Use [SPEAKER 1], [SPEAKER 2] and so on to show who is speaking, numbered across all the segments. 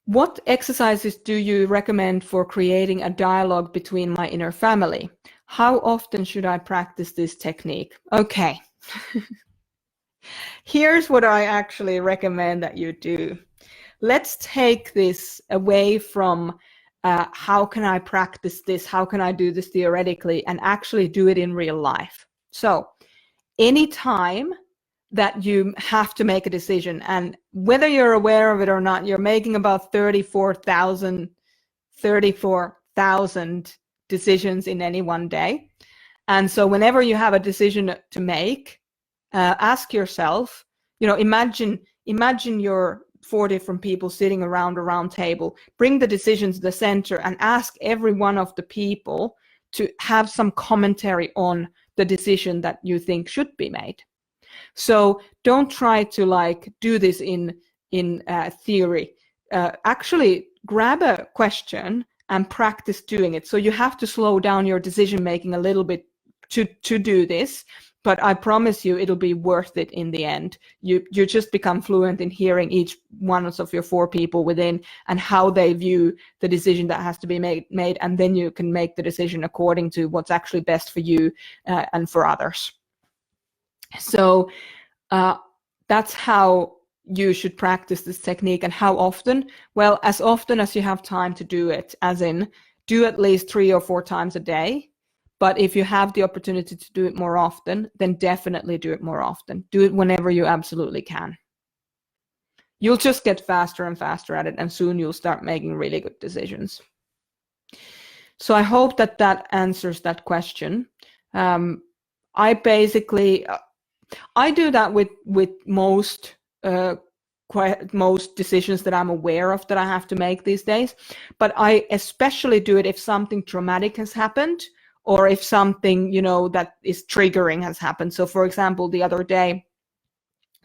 [SPEAKER 1] What exercises do you recommend for creating a dialogue between my inner family? How often should I practice this technique? Okay. Here's what I actually recommend that you do. Let's take this away from how can I practice this? How can I do this theoretically and actually do it in real life? So anytime that you have to make a decision, and whether you're aware of it or not, you're making about 34,000 decisions in any one day. And so whenever you have a decision to make, ask yourself, imagine your 4 different people sitting around a round table, bring the decision to the center and ask every one of the people to have some commentary on the decision that you think should be made. So don't try to do this in theory. Actually grab a question and practice doing it. So you have to slow down your decision making a little bit to do this, but I promise you it'll be worth it in the end. You just become fluent in hearing each one of your 4 people within and how they view the decision that has to be made, and then you can make the decision according to what's actually best for you and for others. So that's how you should practice this technique. And how often? Well, as often as you have time to do it, as in do at least 3 or 4 times a day. But if you have the opportunity to do it more often, then definitely do it more often. Do it whenever you absolutely can. You'll just get faster and faster at it, and soon you'll start making really good decisions. So I hope that answers that question. I do that with most decisions that I'm aware of that I have to make these days. But I especially do it if something traumatic has happened, or if something, that is triggering has happened. So for example, the other day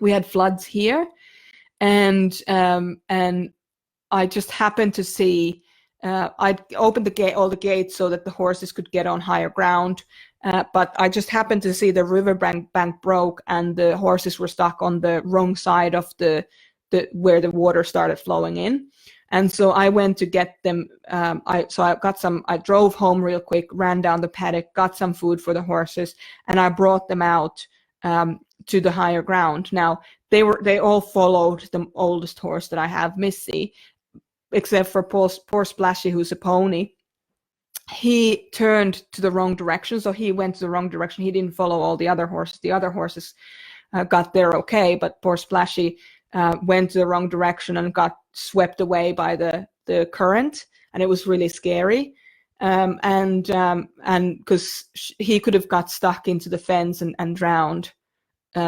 [SPEAKER 1] we had floods here, and I just happened to see, I opened all the gates so that the horses could get on higher ground. But I just happened to see the riverbank broke, and the horses were stuck on the wrong side of the where the water started flowing in. And so I went to get them. I drove home real quick, ran down the paddock, got some food for the horses, and I brought them out to the higher ground. Now they all followed the oldest horse that I have, Missy, except for poor Splashy, who's a pony. He turned to the wrong direction, so he went to the wrong direction. He didn't follow all the other horses. The other horses got there okay, but poor Splashy went to the wrong direction and got swept away by the current, and it was really scary. And because he could have got stuck into the fence and drowned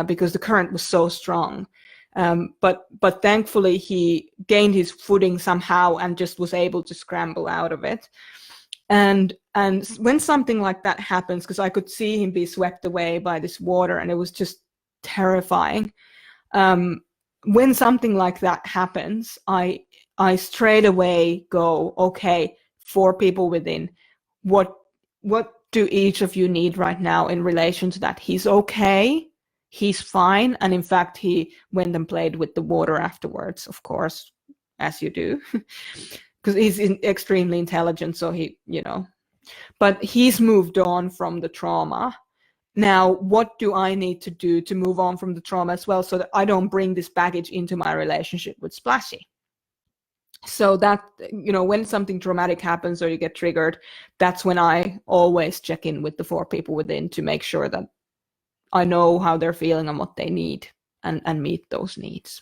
[SPEAKER 1] because the current was so strong. But thankfully he gained his footing somehow and just was able to scramble out of it. And when something like that happens, because I could see him be swept away by this water, and it was just terrifying. When something like that happens, I straight away go, okay, 4 people within, what do each of you need right now in relation to that? He's okay, he's fine, and in fact he went and played with the water afterwards, of course, as you do. Because he's extremely intelligent, so but he's moved on from the trauma. Now, what do I need to do to move on from the trauma as well, so that I don't bring this baggage into my relationship with Splashy? So that, when something traumatic happens or you get triggered, that's when I always check in with the 4 people within to make sure that I know how they're feeling and what they need, and meet those needs.